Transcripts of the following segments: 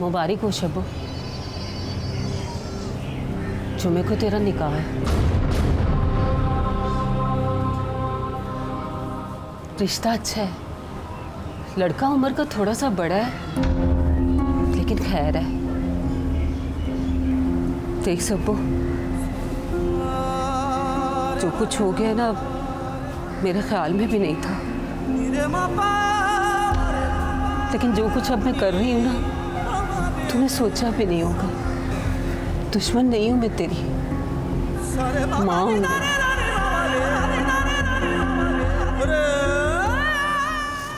मुबारक हो शब्बू, जुमे को तेरा निकाह है। रिश्ता अच्छा है, लड़का उम्र का थोड़ा सा बड़ा है लेकिन खैर है। देख सब्बू, जो कुछ हो गया ना मेरे ख्याल में भी नहीं था, लेकिन जो कुछ अब मैं कर रही हूँ ना तूने सोचा भी नहीं होगा। दुश्मन नहीं हूँ मैं तेरी, माँ हूँ मैं।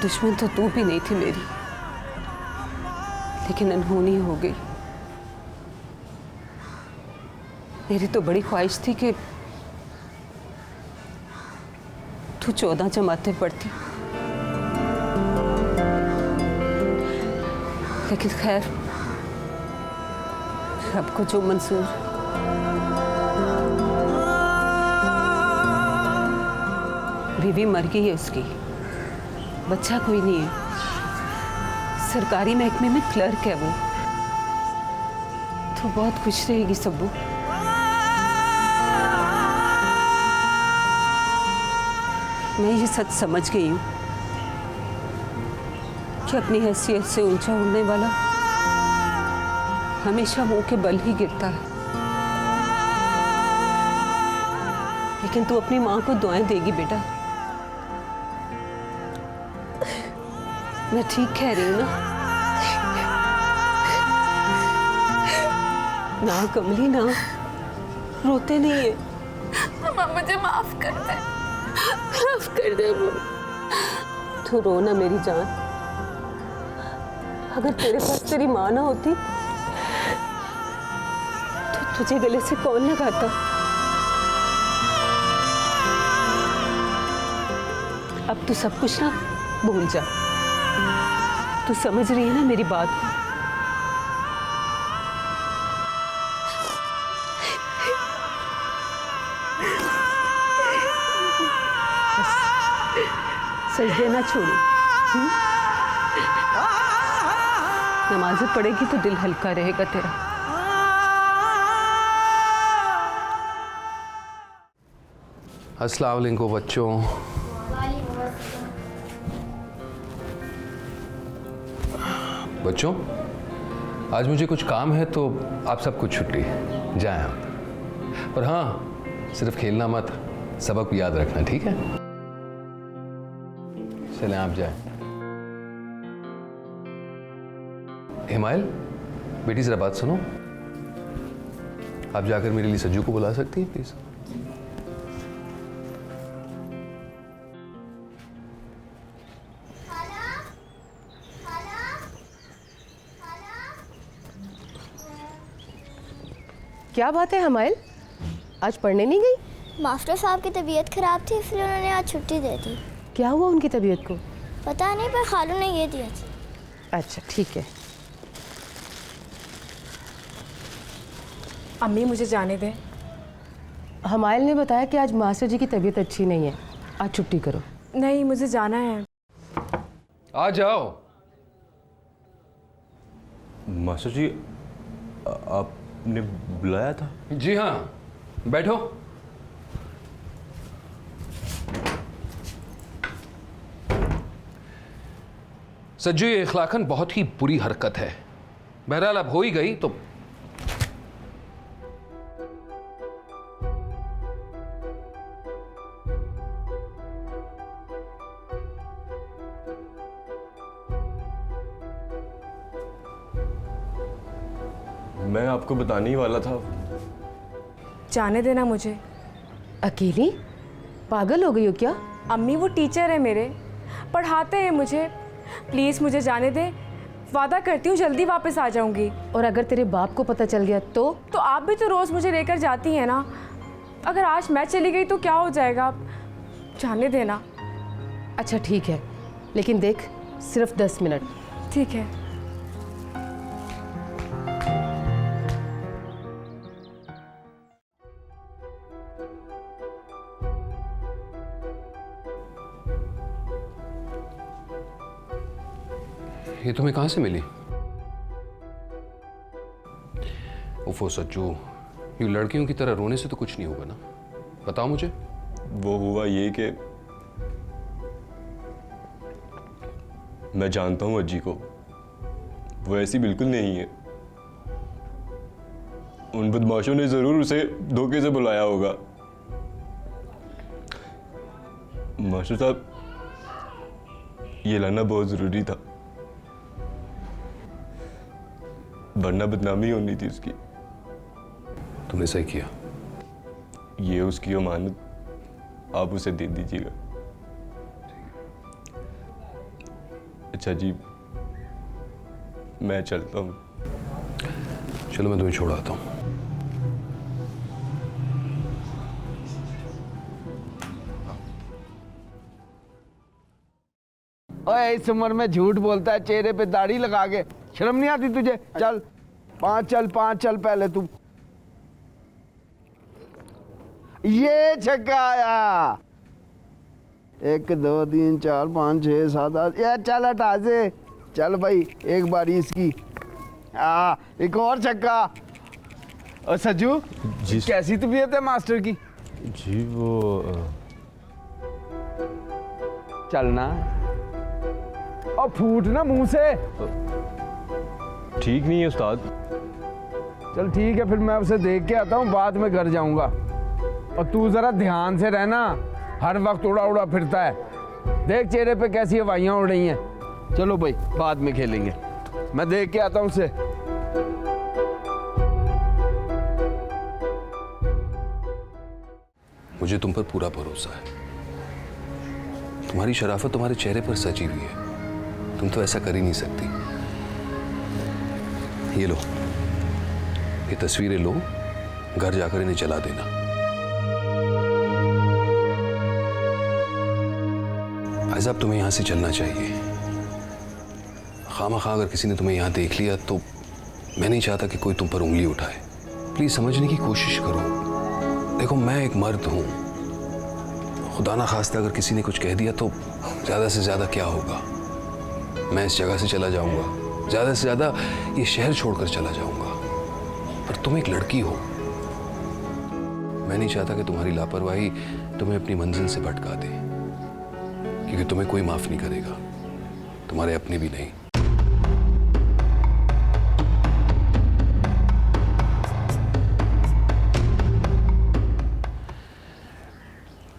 दुश्मन तो तू भी नहीं थी मेरी, लेकिन अनहोनी हो गई। मेरी तो बड़ी ख्वाहिश थी कि तू 14 जमातें पढ़ती, लेकिन खैर रब को जो मंजूर। बीवी मर गई है उसकी, बच्चा कोई नहीं है, सरकारी महकमे में क्लर्क है वो। तो बहुत खुश रहेगी सब्बू। मैं ये सच समझ गई हूँ कि अपनी हैसियत से ऊंचा उड़ने वाला हमेशा मुंह के बल ही गिरता है। लेकिन तू अपनी माँ को दुआएं देगी बेटा। मैं ठीक कह रही हूँ ना कमली ना, रोते नहीं है। माँ मुझे माफ कर दे, माफ कर दे वो। तू रो ना मेरी जान। अगर तेरे पास तेरी माँ ना होती तो तुझे गले से कौन लगाता। अब तू सब कुछ ना भूल जा। तू समझ रही है ना मेरी बात को? सजदे ना छोड़ो। नमाज़ें पढ़ेगी तो दिल हल्का रहेगा तेरा। अस्सलाम वालेकुम बच्चों। बच्चों, आज मुझे कुछ काम है तो आप सबको छुट्टी, जाएं आप। पर हाँ, सिर्फ खेलना मत, सबक याद रखना, ठीक है? चलें आप जाएं। हिमायल, बेटी जरा बात सुनो। आप जाकर मेरे लिए सज्जू को बुला सकती हैं प्लीज? क्या बात है हमायल, आज पढ़ने नहीं गई? मास्टर साहब की तबीयत खराब थी इसलिए उन्होंने आज छुट्टी दे दी। क्या हुआ उनकी तबीयत को? पता नहीं, पर खालू ने ये दिया थी। अच्छा ठीक है। अम्मी मुझे जाने दें। हमायल ने बताया कि आज मास्टर जी की तबीयत अच्छी नहीं है, आज छुट्टी करो। नहीं, मुझे जाना है। आ जाओ। मास्टर जी, आपने बुलाया था? जी हाँ, बैठो। सज्जू, ये इखलाकन बहुत ही बुरी हरकत है। बहरहाल अब हो ही गई तो मैं आपको बताने ही वाला था। जाने देना मुझे। अकेली? पागल हो गई हो क्या? अम्मी वो टीचर है मेरे, पढ़ाते हैं मुझे। प्लीज़ मुझे जाने दें, वादा करती हूँ जल्दी वापस आ जाऊँगी। और अगर तेरे बाप को पता चल गया तो? तो आप भी तो रोज़ मुझे लेकर जाती हैं ना। अगर आज मैं चली गई तो क्या हो जाएगा? जाने देना। अच्छा ठीक है, लेकिन देख सिर्फ 10 मिनट। ठीक है। ये तुम्हें कहाँ से मिली? उफो सच्चू, यूँ लड़कियों की तरह रोने से तो कुछ नहीं होगा ना, बताओ मुझे। वो हुआ ये कि मैं जानता हूँ अज्जी को, वो ऐसी बिल्कुल नहीं है। उन बदमाशों ने जरूर उसे धोखे से बुलाया होगा। मास्टर साहब, ये लाना बहुत जरूरी था, वरना बदनामी होनी थी उसकी। तुमने सही किया। ये उसकी अमानत, आप उसे दे दीजिएगा। अच्छा जी, मैं चलता हूँ। चलो मैं तुम्हें छोड़ आता हूँ। ओए इस उम्र में झूठ बोलता है, चेहरे पे दाढ़ी लगा के, शर्म नहीं आती तुझे? चल पाँच चल पहले तू। ये छक्का आया। 1 2 3 4 5 6 7 8। यार चल हटा से, चल भाई एक बारी इसकी। एक और छक्का। और सज्जू जी कैसी तबीयत है मास्टर की? जी वो चलना और फूटना मुंह से। ठीक नहीं है उस्ताद। चल ठीक है, फिर मैं उसे देख के आता हूँ, बाद में घर जाऊंगा। और तू जरा ध्यान से रहना, हर वक्त उड़ा उड़ा फिरता है। देख चेहरे पे कैसी हवाइयाँ उड़ रही हैं। चलो भाई बाद में खेलेंगे, मैं देख के आता हूँ उसे। मुझे तुम पर पूरा भरोसा है। तुम्हारी शराफत तुम्हारे चेहरे पर सजी हुई है, तुम तो ऐसा कर ही नहीं सकती। ये लो, ये तस्वीरें लो, घर जाकर इन्हें जला देना। भाई साहब, तुम्हें यहां से चलना चाहिए। खामा खा अगर किसी ने तुम्हें यहां देख लिया तो मैं नहीं चाहता कि कोई तुम पर उंगली उठाए। प्लीज समझने की कोशिश करो। देखो, मैं एक मर्द हूं, खुदा ना खास्ता अगर किसी ने कुछ कह दिया तो ज्यादा से ज्यादा क्या होगा? मैं इस जगह से चला जाऊंगा, ज्यादा से ज्यादा ये शहर छोड़कर चला जाऊंगा। पर तुम एक लड़की हो, मैं नहीं चाहता कि तुम्हारी लापरवाही तुम्हें अपनी मंजिल से भटका दे, क्योंकि तुम्हें कोई माफ नहीं करेगा, तुम्हारे अपने भी नहीं।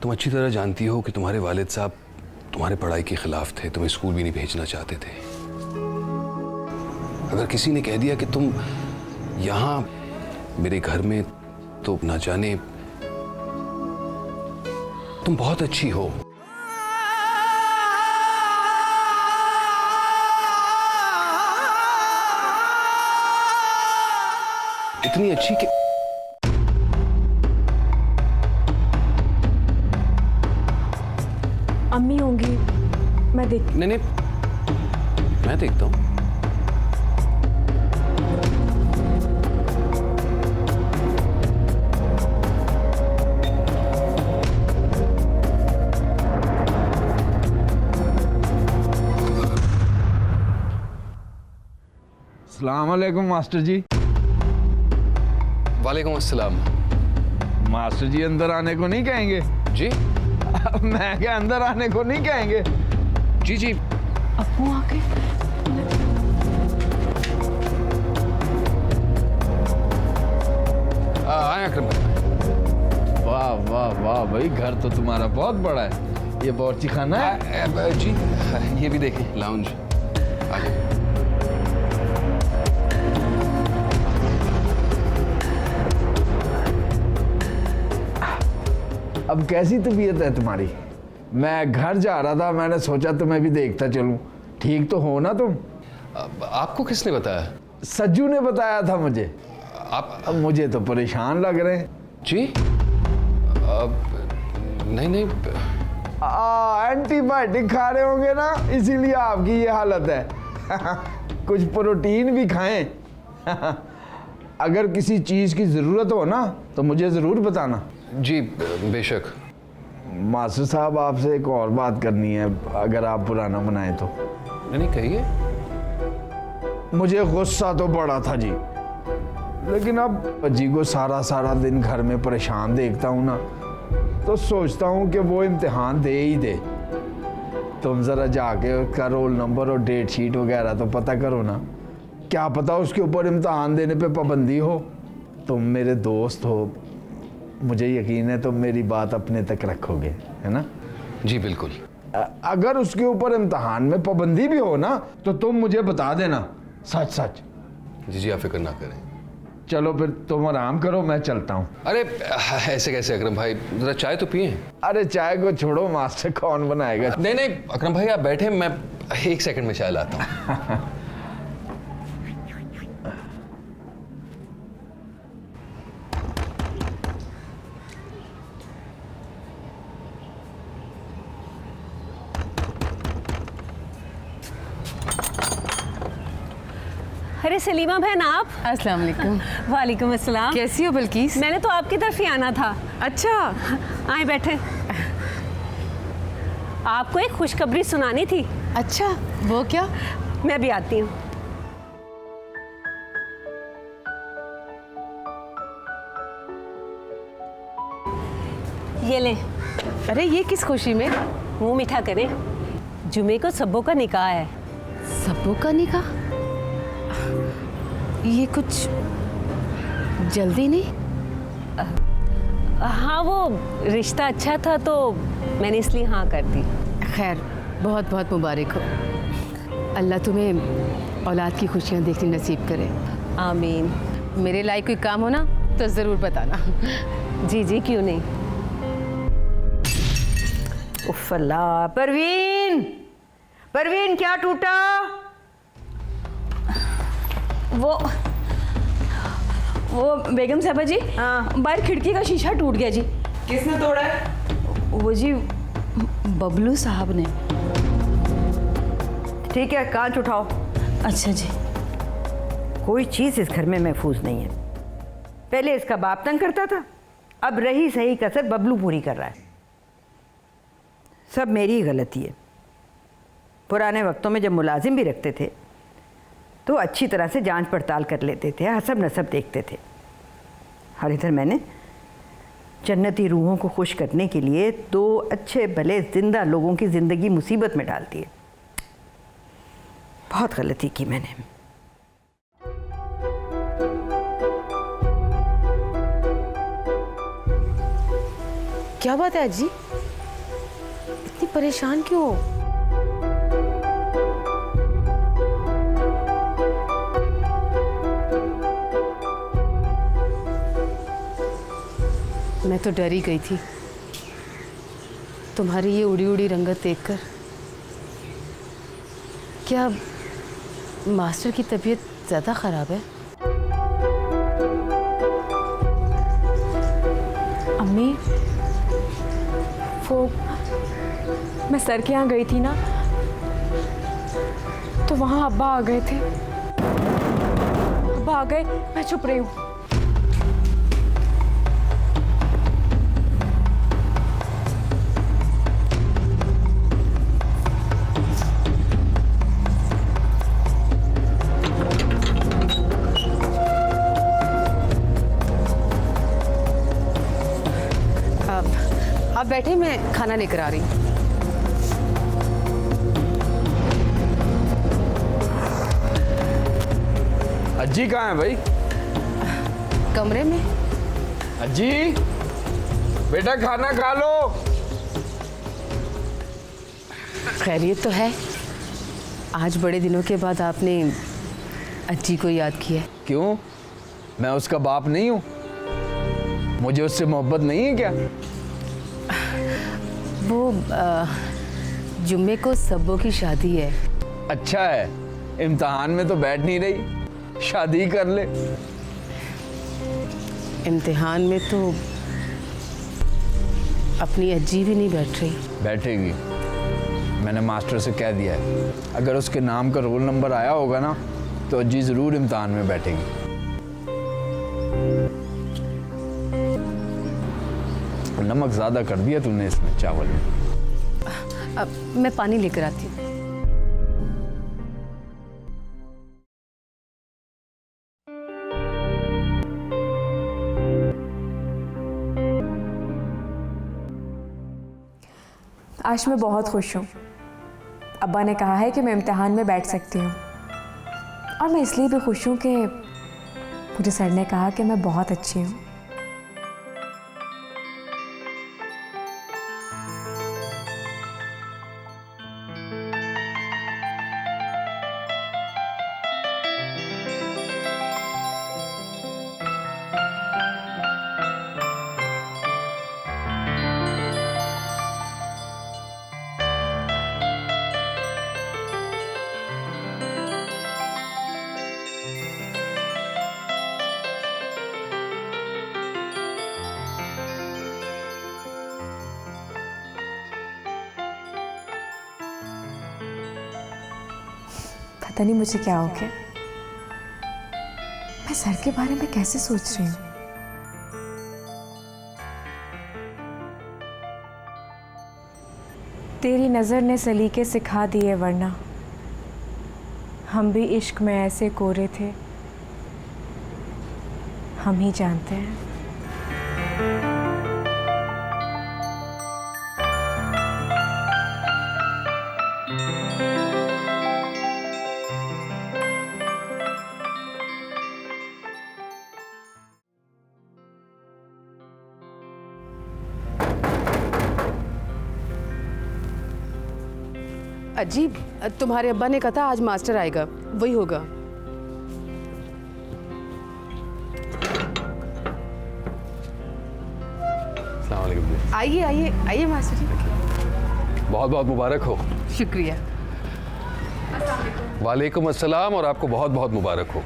तुम अच्छी तरह जानती हो कि तुम्हारे वालिद साहब तुम्हारे पढ़ाई के खिलाफ थे, तुम्हें स्कूल भी नहीं भेजना चाहते थे। अगर किसी ने कह दिया कि तुम यहां मेरे घर में, तो ना जाने तुम बहुत अच्छी हो। इतनी अच्छी कि अम्मी होंगी, मैं देख। नहीं, मैं देखता हूं। अस्सलाम वालेकुम मास्टर जी। वालेकुम अस्सलाम। मास्टर जी अंदर आने को नहीं कहेंगे? जी मैं क्या अंदर आने को नहीं कहेंगे? जी जी। अप्पू आके आए अकरम भाई। वाह वाह वाह भाई, घर तो तुम्हारा बहुत बड़ा है। ये बावर्ची खाना है? जी, ये भी देखें, लाउंज। आ जाओ। अब कैसी तबीयत है तुम्हारी? मैं घर जा रहा था, मैंने सोचा तुम्हें भी देखता चलूं। ठीक तो हो ना तुम? आपको किसने बताया? सज्जू ने बताया था मुझे। आप? अब मुझे तो परेशान लग रहे हैं। जी नहीं, एंटीबायोटिक खा रहे होंगे ना, इसीलिए आपकी ये हालत है। कुछ प्रोटीन भी खाएं। अगर किसी चीज़ की ज़रूरत हो ना तो मुझे ज़रूर बताना। जी बेशक। मास्टर साहब, आपसे एक और बात करनी है, अगर आप बुरा ना मनाएं तो। नहीं, कहिए। मुझे गुस्सा तो बड़ा था जी, लेकिन अब अज्जी को सारा सारा दिन घर में परेशान देखता हूँ ना, तो सोचता हूँ कि वो इम्तिहान दे ही दे। तुम ज़रा जाके उसका रोल नंबर और डेट शीट वगैरह तो पता करो ना, क्या पता उसके ऊपर इम्तिहान देने पे पाबंदी हो। तुम मेरे दोस्त हो, मुझे यकीन है तुम मेरी बात अपने तक रखोगे, है ना? जी बिल्कुल। अगर उसके ऊपर इम्तिहान में पाबंदी भी हो ना, तो तुम मुझे बता देना, सच सच। जी जी, आप फिक्र ना करें। चलो फिर तुम आराम करो, मैं चलता हूँ। अरे ऐसे कैसे अकरम भाई, जरा चाय तो पिए। अरे चाय को छोड़ो, मास्टर कौन बनाएगा? नहीं नहीं अकरम भाई आप बैठे, मैं 1 सेकंड में चाय लाता हूँ। अरे सलीमा बहन आप। अस्सलाम वालेकुम। वालेकुम अस्सलाम। कैसी हो बिल्किस? मैंने तो आपकी तरफ ही आना था। अच्छा, आए बैठे। आपको एक खुशखबरी सुनानी थी। अच्छा, वो क्या? मैं भी आती हूँ। ये ले। अरे ये किस खुशी में? मुंह मीठा करें, जुमे को सब्बों का निकाह है। सबों का निकाह? ये कुछ जल्दी नहीं? हाँ वो रिश्ता अच्छा था तो मैंने इसलिए हाँ कर दी। खैर, बहुत बहुत मुबारक हो। अल्लाह तुम्हें औलाद की खुशियाँ देखनी नसीब करे। आमीन। मेरे लायक कोई काम हो ना तो ज़रूर बताना। जी जी, क्यों नहीं। उफ़ अल्लाह, परवीन, परवीन क्या टूटा? वो बेगम साहबा जी, हाँ। बाहर खिड़की का शीशा टूट गया जी। किसने तोड़ा है? वो जी बबलू साहब ने। ठीक है, कांच उठाओ। अच्छा जी। कोई चीज़ इस घर में महफूज नहीं है। पहले इसका बाप तंग करता था, अब रही सही कसर बबलू पूरी कर रहा है। सब मेरी ही गलती है। पुराने वक्तों में जब मुलाजिम भी रखते थे तो अच्छी तरह से जांच पड़ताल कर लेते थे, हसब नसब देखते थे। और इधर मैंने जन्नती रूहों को खुश करने के लिए 2 अच्छे भले जिंदा लोगों की ज़िंदगी मुसीबत में डाल दी है। बहुत गलती की मैंने। क्या बात है अजी? इतनी परेशान क्यों हो? मैं तो डर ही गई थी तुम्हारी ये उड़ी उड़ी रंगत देखकर। क्या मास्टर की तबीयत ज़्यादा ख़राब है? अम्मी, वो मैं सर के यहाँ गई थी ना, तो वहाँ अब्बा आ गए थे। अब्बा आ गए, मैं छुप रही हूँ। आप बैठे, मैं खाना लेकर आ रही हूँ। अज्जी कहाँ है भाई? कमरे में। अज्जी, बेटा खाना खा लो। खैरियत तो है। आज बड़े दिनों के बाद आपने अज्जी को याद किया। क्यों? मैं उसका बाप नहीं हूँ? मुझे उससे मोहब्बत नहीं है क्या? वो जुम्मे को सब्बों की शादी है। अच्छा है, इम्तिहान में तो बैठ नहीं रही, शादी कर ले। इम्तिहान में तो अपनी अज्जी भी नहीं बैठ रही। बैठेगी, मैंने मास्टर से कह दिया है। अगर उसके नाम का रोल नंबर आया होगा ना तो अज्जी ज़रूर इम्तिहान में बैठेगी। नमक ज़्यादा कर दिया तूने इसमें, चावल में। अब मैं पानी लेकर आती हूँ। आज मैं बहुत खुश हूँ। अब्बा ने कहा है कि मैं इम्तिहान में बैठ सकती हूँ, और मैं इसलिए भी खुश हूँ कि मुझे सर ने कहा कि मैं बहुत अच्छी हूँ। पता नहीं मुझे क्या हो गया, मैं सर के बारे में कैसे सोच रही हूँ। तेरी नज़र ने सलीके सिखा दिए, वरना हम भी इश्क में ऐसे कोरे थे, हम ही जानते हैं। अजीब, तुम्हारे अब्बा ने कहा था आज मास्टर आएगा, वही होगा। अस्सलाम वालेकुम। आइए आइए आइए मास्टर जी। बहुत बहुत मुबारक हो। शुक्रिया। वालेकुम अस्सलाम, और आपको बहुत बहुत मुबारक हो।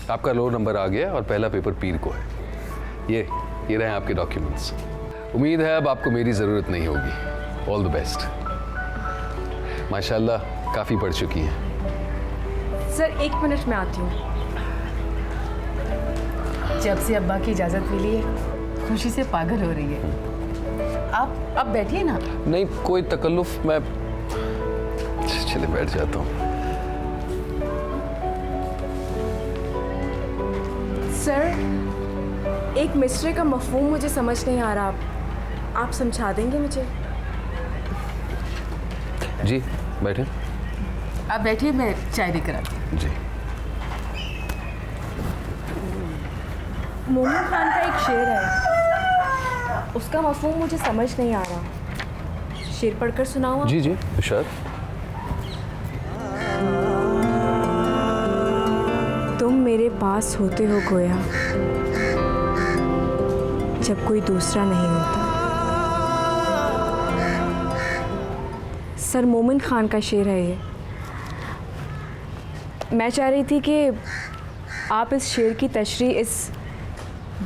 आपका रोल नंबर आ गया और पहला पेपर पीर को है। ये रहे आपके डॉक्यूमेंट्स। उम्मीद है अब आपको मेरी ज़रूरत नहीं होगी। All the best. माशाल्लाह काफ़ी पढ़ चुकी हैं। सर 1 मिनट में आती हूँ। जब से अब्बा की इजाज़त मिली है खुशी से पागल हो रही है। आप बैठिए ना। नहीं कोई तकल्लुफ़, मैं चले बैठ जाता हूँ। सर एक मिसरे का मफ़हूम मुझे समझ नहीं आ रहा, आप समझा देंगे मुझे? जी बैठे। आप बैठिए, मैं चाय लेकर आती हूँ। जी। मोमिन खान का एक शेर है, उसका मफ़हूम मुझे समझ नहीं आ रहा। शेर पढ़कर सुनाऊँ? जी जी इरशाद। तुम मेरे पास होते हो गोया जब कोई दूसरा नहीं होता। सर मोमिन खान का शेर है ये। मैं चाह रही थी कि आप इस शेर की तशरीह इस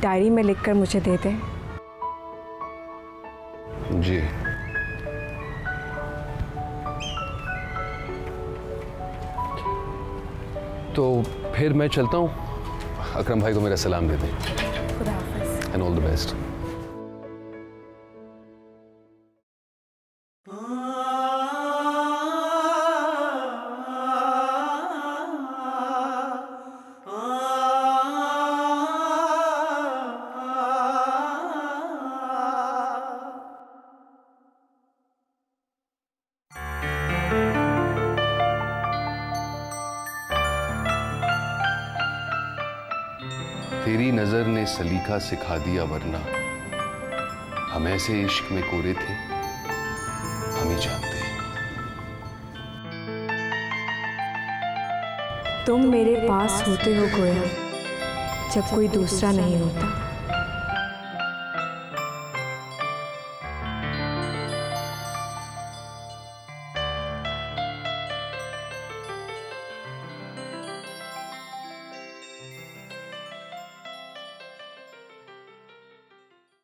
डायरी में लिखकर मुझे दे दें। जी तो फिर मैं चलता हूँ। अकरम भाई को मेरा सलाम दे दें। खुदा हाफ़िज़। And all the best. तेरी नजर ने सलीका सिखा दिया, वरना हम ऐसे इश्क में कोरे थे, हम ही जानते हैं। तुम मेरे पास होते हो गोया जब कोई दूसरा नहीं होता।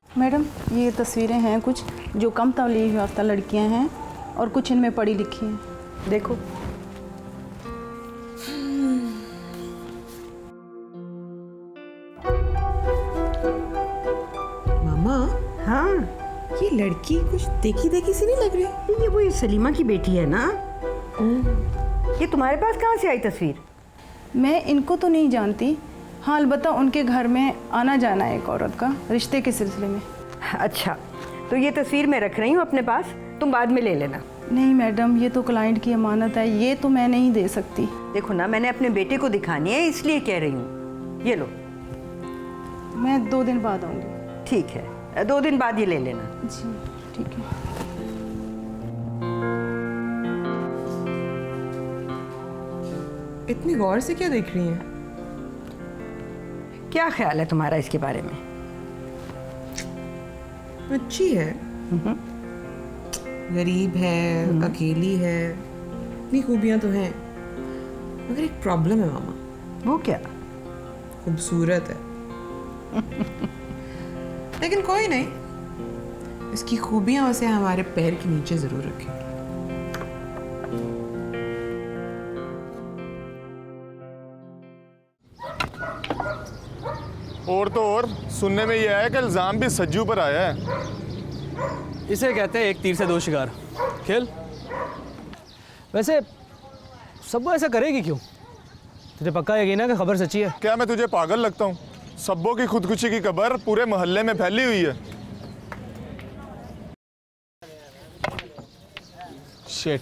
मैडम ये तस्वीरें हैं कुछ जो कम तालीम याफ्ता लड़कियां हैं और कुछ इनमें पढ़ी लिखी हैं। देखो। मामा। हाँ ये लड़की कुछ देखी देखी सी नहीं लग रही। ये वही सलीमा की बेटी है ना? ये तुम्हारे पास कहाँ से आई तस्वीर? मैं इनको तो नहीं जानती, हाँ अलबत्ता उनके घर में आना जाना है एक औरत का रिश्ते के सिलसिले में। अच्छा तो ये तस्वीर मैं रख रही हूँ अपने पास, तुम बाद में ले लेना। नहीं मैडम, ये तो क्लाइंट की अमानत है, ये तो मैं नहीं दे सकती। देखो ना, मैंने अपने बेटे को दिखानी है इसलिए कह रही हूँ। ये लो। मैं 2 दिन बाद आऊँगी। ठीक है, 2 दिन बाद ये ले लेना। जी ठीक है। इतनी गौर से क्या देख रही हैं? क्या ख्याल है तुम्हारा इसके बारे में? अच्छी है, गरीब है, अकेली है, इतनी खूबियां तो हैं, मगर एक प्रॉब्लम है मामा। वो क्या? खूबसूरत है। लेकिन कोई नहीं, इसकी खूबियां उसे हमारे पैर के नीचे जरूर रखेंगी। और तो और सुनने में यह है कि इल्ज़ाम भी सज्जू पर आया है। इसे कहते हैं एक तीर से 2 शिकार। खेल। वैसे सब्बो ऐसा करेगी क्यों? तुझे पक्का यकीन है कि खबर सच्ची है? क्या मैं तुझे पागल लगता हूँ? सब्बो की खुदकुशी की खबर पूरे मोहल्ले में फैली हुई है। शिट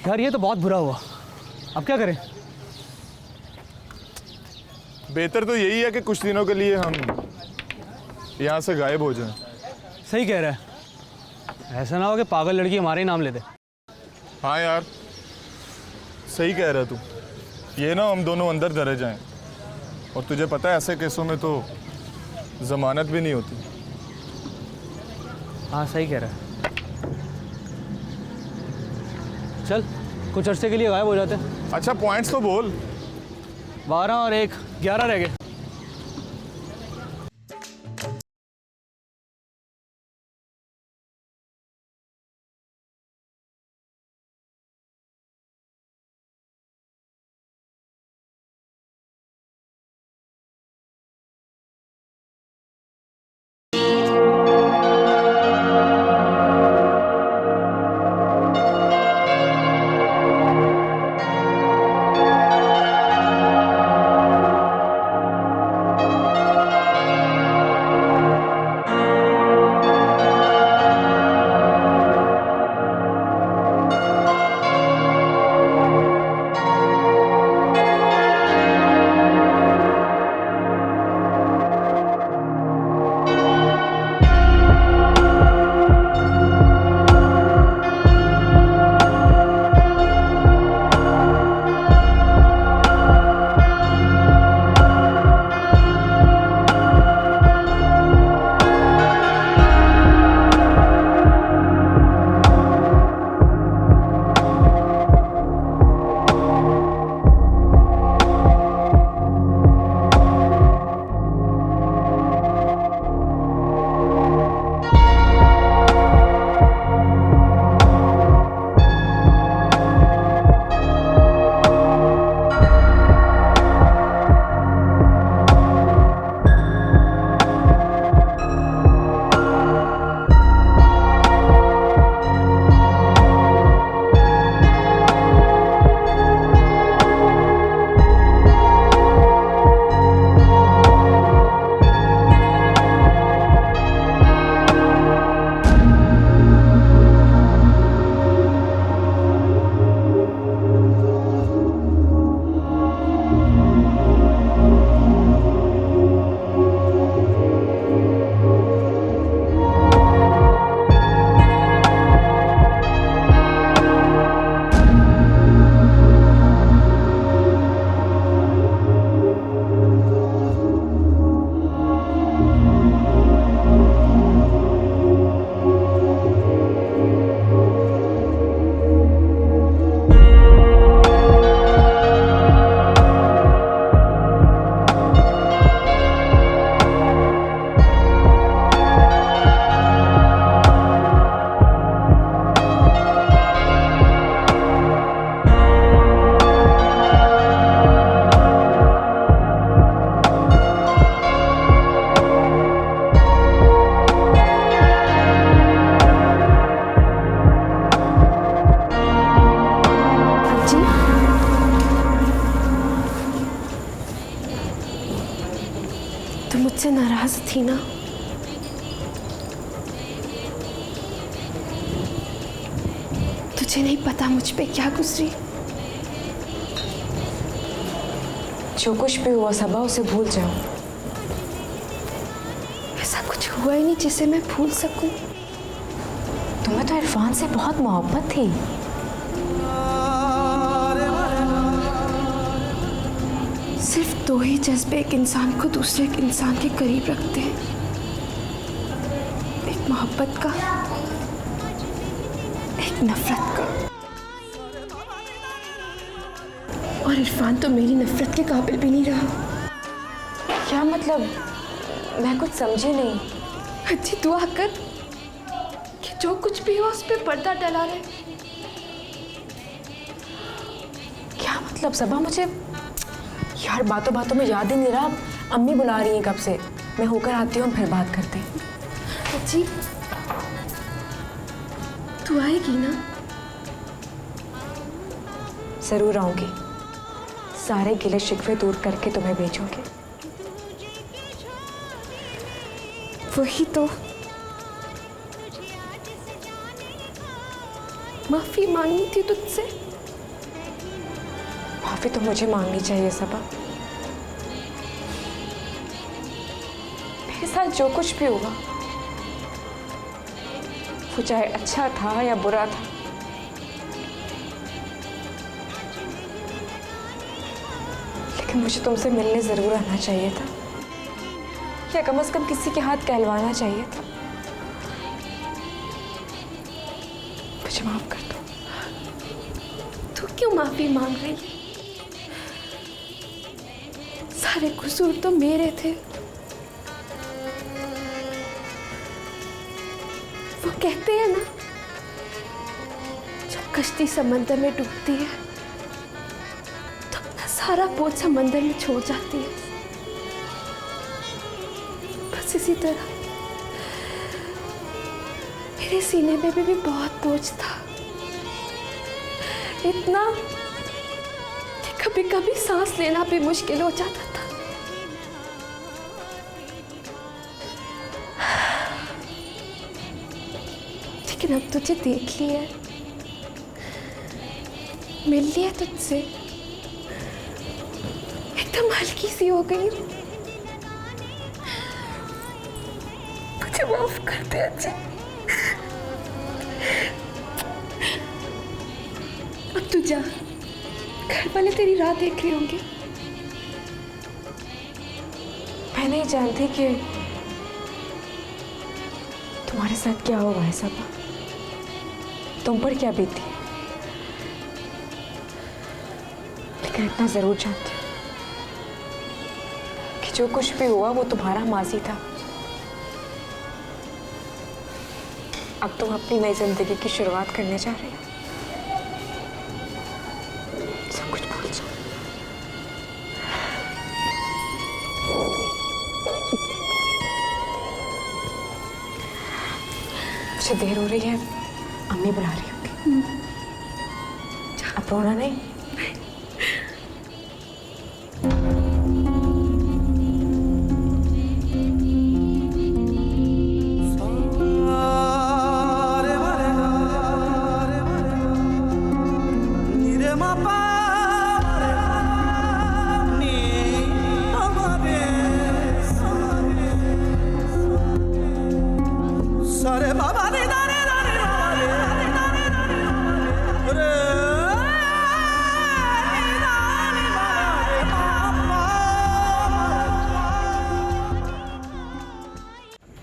यार, ये तो बहुत बुरा हुआ। अब क्या करें? बेहतर तो यही है कि कुछ दिनों के लिए हम यहाँ से गायब हो जाएं। सही कह रहा है, ऐसा ना हो कि पागल लड़की हमारे ही नाम ले दे। हाँ यार, सही कह रहा तू। ये ना हम दोनों अंदर धरे जाएं, और तुझे पता है ऐसे केसों में तो जमानत भी नहीं होती। हाँ सही कह रहा है। चल कुछ अरसे के लिए गायब हो जाते हैं। अच्छा पॉइंट्स तो बोल। 12 और 1 11 रह गए। मुझसे नाराज थी ना? मुझे नहीं पता मुझ पे क्या गुजरी। जो कुछ भी हुआ सबा उसे भूल जाओ। ऐसा कुछ हुआ ही नहीं जिसे मैं भूल सकूं। तुम्हें तो इरफान से बहुत मोहब्बत थी। सिर्फ दो ही जज्बे एक इंसान को दूसरे इंसान के करीब रखते हैं, एक मोहब्बत का, एक नफरत का। और इरफान तो मेरी नफरत के काबिल भी नहीं रहा। क्या मतलब? मैं कुछ समझी नहीं। अच्छी दुआ कर कि जो कुछ भी हो उस पर पर्दा डला रहे। क्या मतलब सबा? मुझे यार बातों बातों में याद ही नहीं रहा। अम्मी बुला रही हैं कब से। मैं होकर आती हूँ, फिर बात करते हैं। अच्छी तू आएगी ना? जरूर आऊंगी। सारे गिले शिकवे दूर करके तुम्हें भेजूंगी। वही तो, माफी मांगनी थी तुझसे। माफी तो मुझे मांगनी चाहिए सबा। मेरे साथ जो कुछ भी हुआ, वो चाहे अच्छा था या बुरा था, लेकिन मुझे तुमसे मिलने जरूर आना चाहिए था, या कम से कम किसी के हाथ कहलवाना चाहिए था। मुझे माफ कर दो। तू क्यों माफी मांग रही है? सारे कसूर तो मेरे थे। वो कहते हैं ना, जब कश्ती समंदर में डूबती है तो अपना सारा बोझ समंदर में छोड़ जाती है। बस इसी तरह मेरे सीने में भी बहुत बोझ था, इतना कि कभी कभी सांस लेना भी मुश्किल हो जाता था। लेकिन अब तुझे देख लिया, मिल लिया तुझसे, एकदम हल्की सी हो गई। मुझे माफ कर दे अच्छी। अब तू जा, घर वाले तेरी राह देख रहे होंगे। मैं नहीं जानती कि तुम्हारे साथ क्या होगा है सबा, तुम पर क्या बीती, लेकिन इतना जरूर जानती हूँ कि जो कुछ भी हुआ वो तुम्हारा माजी था। अब तुम अपनी नई जिंदगी की शुरुआत करने जा रही हो। सब कुछ भूल जाओ। मुझे देर हो रही है, अम्मी बुला रही होंगी। अब रोना नहीं।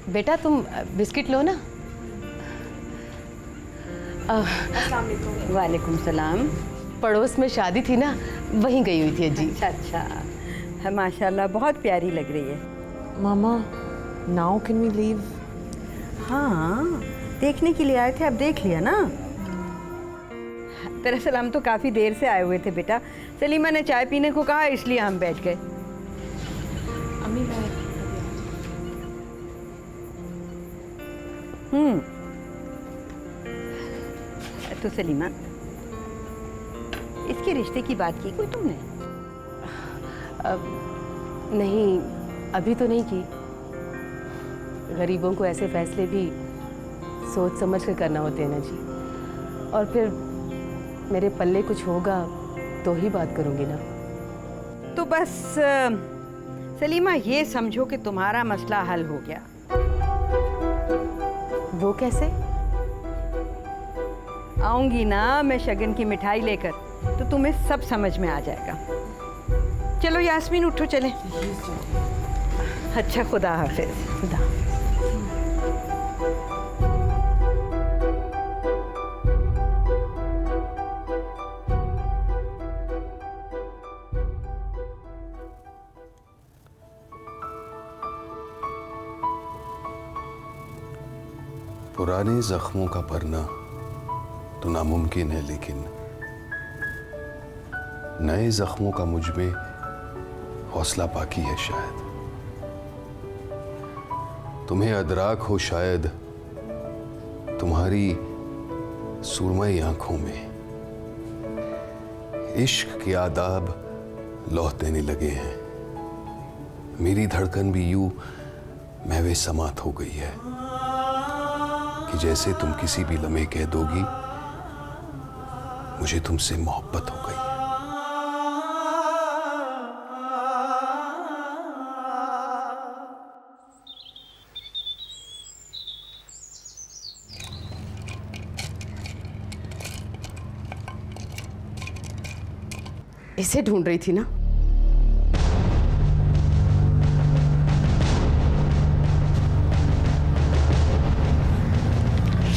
बेटा तुम बिस्किट लो ना। वालेकुम सलाम। पड़ोस में शादी थी ना, वहीं गई हुई थी अजी। अच्छा अच्छा, माशाल्लाह बहुत प्यारी लग रही है। मामा, नाउ कैन वी लीव? हाँ, देखने के लिए आए थे, अब देख लिया ना। दरअसल हम तो काफ़ी देर से आए हुए थे बेटा। सलीमा ने चाय पीने को कहा, इसलिए हम बैठ गए। अम्मी मैं तो सलीमा, इसके रिश्ते की बात की कोई तुमने? नहीं, अभी तो नहीं की। गरीबों को ऐसे फैसले भी सोच समझ कर करना होते हैं ना जी। और फिर मेरे पल्ले कुछ होगा तो ही बात करूंगी ना। तो बस सलीमा ये समझो कि तुम्हारा मसला हल हो गया। वो कैसे? आऊंगी ना मैं शगन की मिठाई लेकर, तो तुम्हें सब समझ में आ जाएगा। चलो यास्मीन उठो चले। अच्छा खुदा हाफिज। खुदा। पुराने जख्मों का भरना तो नामुमकिन है, लेकिन नए जख्मों का मुझ में हौसला बाकी है। शायद तुम्हें अदराक हो, शायद तुम्हारी सुरमई आंखों में इश्क के आदाब लौह देने लगे हैं। मेरी धड़कन भी यूं महवे समात हो गई है कि जैसे तुम किसी भी लम्हे कह दोगी मुझे तुमसे मोहब्बत हो गई। इसे ढूंढ रही थी ना?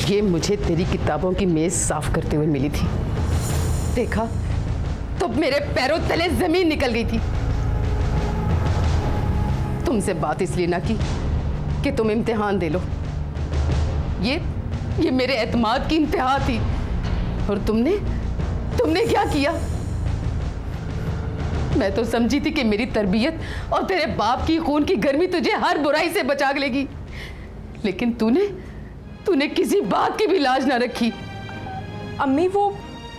ये मुझे तेरी किताबों की मेज साफ करते हुए मिली थी। देखा तो मेरे पैरों तले जमीन निकल गई थी। तुमसे बात इसलिए ना की कि तुम इम्तिहान दे लो। ये मेरे एतमाद की इंतहा थी। और तुमने क्या किया? मैं तो समझी थी कि मेरी तरबियत और तेरे बाप की खून की गर्मी तुझे हर बुराई से बचा लेगी, लेकिन तूने किसी बात की भी लाज ना रखी। अम्मी, वो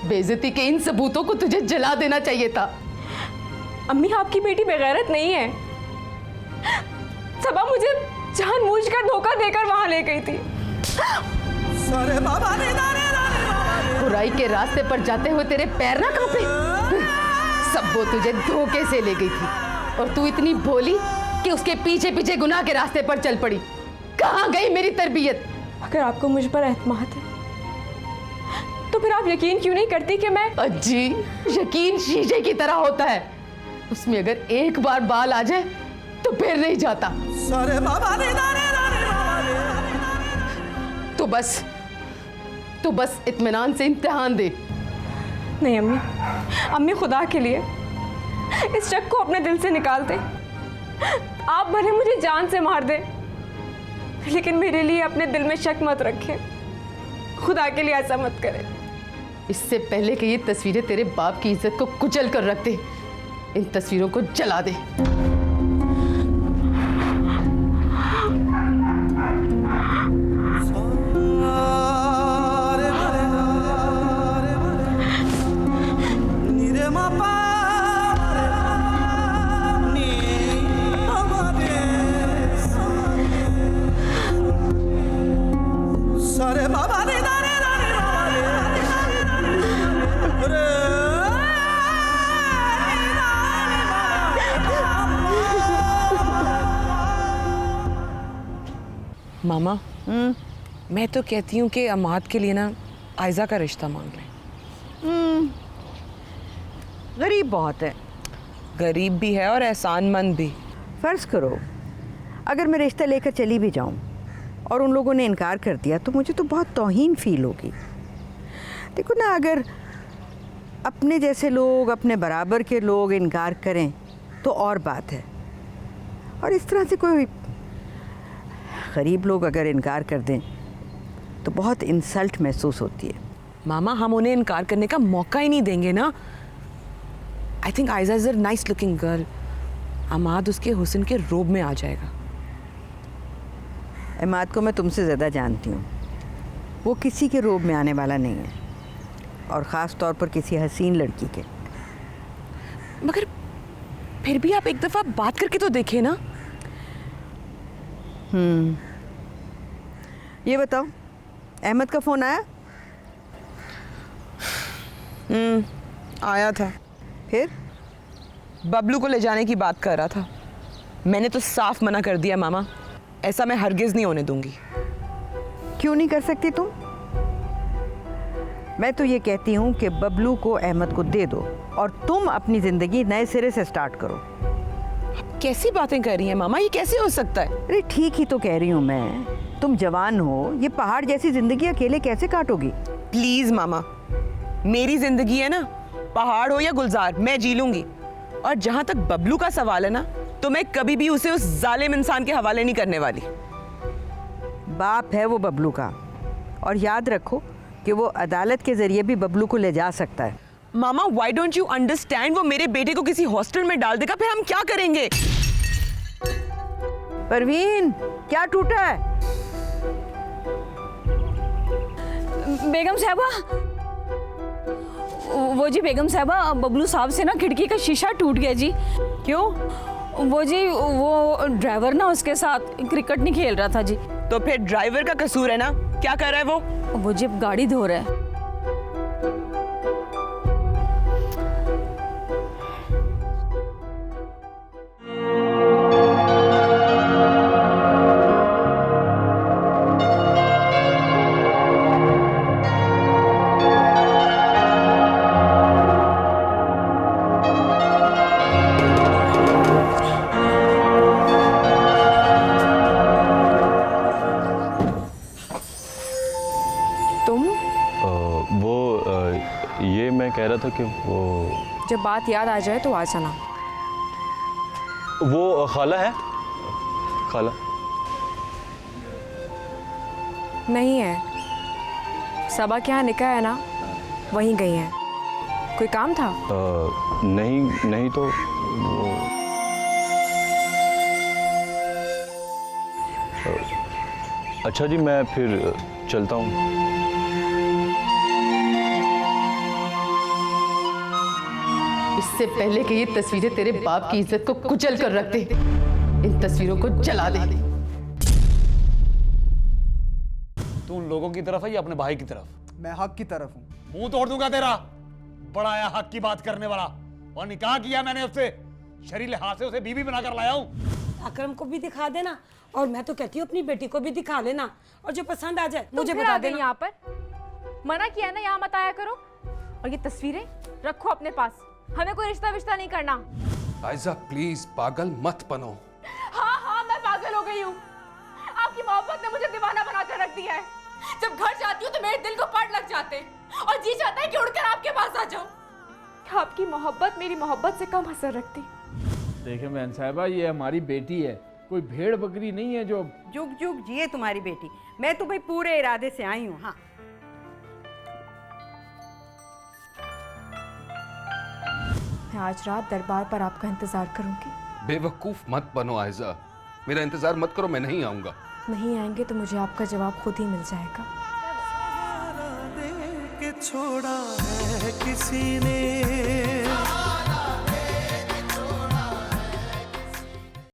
बेइज्जती के इन सबूतों को तुझे जला देना चाहिए था। अम्मी, आपकी बेटी बेगैरत नहीं है। सबा मुझे जानबूझकर धोखा देकर वहां ले गई थी। बुराई के रास्ते पर जाते हुए तेरे पैर ना कांपे? सब वो तुझे धोखे से ले गई थी और तू इतनी भोली कि उसके पीछे पीछे गुनाह के रास्ते पर चल पड़ी। कहाँ गई मेरी तरबियत? अगर आपको मुझ पर एतमाद है तो फिर आप यकीन क्यों नहीं करती कि मैं... अज्जी, यकीन शीशे की तरह होता है। उसमें अगर एक बार बाल आ जाए तो फिर नहीं जाता। तो बस इत्मीनान से इम्तिहान दे। नहीं अम्मी, खुदा के लिए इस शक को अपने दिल से निकाल दे। आप भले मुझे जान से मार दे, लेकिन मेरे लिए अपने दिल में शक मत रखें। खुदा के लिए ऐसा मत करें। इससे पहले कि ये तस्वीरें तेरे बाप की इज्जत को कुचल कर रख दे, इन तस्वीरों को जला दे। मामा, मैं तो कहती हूँ कि अमाद के लिए ना आयजा का रिश्ता मांग लें। गरीब बहुत है। गरीब भी है और एहसानमंद भी। फ़र्ज़ करो अगर मैं रिश्ता लेकर चली भी जाऊँ और उन लोगों ने इनकार कर दिया तो मुझे तो बहुत तौहीन फ़ील होगी। देखो ना, अगर अपने जैसे लोग, अपने बराबर के लोग इनकार करें तो और बात है, और इस तरह से कोई गरीब लोग अगर इनकार कर दें तो बहुत इंसल्ट महसूस होती है। मामा, हम उन्हें इनकार करने का मौका ही नहीं देंगे ना। I think Aiza is a nice looking girl. अमाद उसके हुस्न के रोब में आ जाएगा। अमाद को मैं तुमसे ज़्यादा जानती हूँ। वो किसी के रोब में आने वाला नहीं है, और ख़ास तौर पर किसी हसीन लड़की के। मगर फिर भी आप एक दफ़ा बात करके तो देखें ना। ये बताओ, अहमद का फ़ोन आया? आया था। फिर बबलू को ले जाने की बात कर रहा था। मैंने तो साफ मना कर दिया मामा, ऐसा मैं हरगिज नहीं होने दूंगी। क्यों नहीं कर सकती तुम? मैं तो ये कहती हूँ कि बबलू को अहमद को दे दो और तुम अपनी जिंदगी नए सिरे से स्टार्ट करो। कैसी बातें कर रही हैं मामा, ये कैसे हो सकता है? अरे ठीक ही तो कह रही हूँ मैं, तुम जवान हो, ये पहाड़ जैसी जिंदगी अकेले कैसे काटोगी? प्लीज मामा, मेरी जिंदगी है ना, पहाड़ हो या गुलजार, मैं जी लूंगी। और जहां तक बबलू का सवाल है ना, तो मैं कभी भी उसे उस जालिम इंसान के हवाले नहीं करने वाली। बाप है वो बबलू का, और याद रखो कि वो अदालत के जरिए भी बबलू को ले जा सकता है। मामा, व्हाई डोंट यू अंडरस्टैंड? वो मेरे बेटे को किसी हॉस्टल में डाल देगा, फिर हम क्या करेंगे? परवीन, क्या टूटा है? बेगम साहबा, वो जी बेगम साहबा, बबलू साहब से ना खिड़की का शीशा टूट गया जी। क्यों? वो जी वो ड्राइवर ना उसके साथ क्रिकेट नहीं खेल रहा था जी। तो फिर ड्राइवर का कसूर है ना? क्या कर रहा है वो? वो जी गाड़ी धो रहा है। ये मैं कह रहा था कि वो जब बात याद आ जाए तो आ जाना। वो खाला है? खाला नहीं है, सबा के यहाँ निकाह है ना, वहीं गई है। कोई काम था? नहीं तो वो अच्छा जी, मैं फिर चलता हूँ। इससे पहले कि ये तस्वीरें तेरे बाप की इज्जत को कुचल कर रख दे, इन तस्वीरों को जला दे। तू उन लोगों की तरफ है या अपने भाई की तरफ? मैं हक की तरफ हूँ। मुंह तोड़ दूंगा तेरा। बड़ा आया हक की बात करने वाला। और निकाह किया मैंने उससे, शरीर हाथ से उसे बीवी बनाकर लाया हूँ। अकरम को भी दिखा देना, और मैं तो कहती हूँ अपनी बेटी को भी दिखा लेना, और जो पसंद आ जाए मुझे बता देना। यहाँ पर मना किया ना, यहाँ मत आया करो। और ये तस्वीरें रखो अपने पास, हमें कोई रिश्ता विश्ता नहीं करना। आयजा प्लीज पागल मत बनो। हाँ, मैं पागल हो गई हूँ। आपकी मोहब्बत ने मुझे दीवाना बनाकर रख दिया है। जब घर जाती हूँ तो मेरे दिल को पड़ लग जाते हैं और जी चाहता है कि उड़कर आपके पास आ जाऊँ। आपकी मोहब्बत मेरी मोहब्बत से कम असर रखती। देखिए बहन साहिबा, ये हमारी बेटी है, कोई भेड़ बकरी नहीं है जो। जुग जुग जिए तुम्हारी बेटी। मैं तो भाई पूरे इरादे से आई हूँ। हाँ, मैं आज रात दरबार पर आपका इंतजार करूंगी। बेवकूफ मत बनो आयजा, मेरा इंतजार मत करो, मैं नहीं आऊंगा। नहीं आएंगे तो मुझे आपका जवाब खुद ही मिल जाएगा। छोड़ा है किसी ने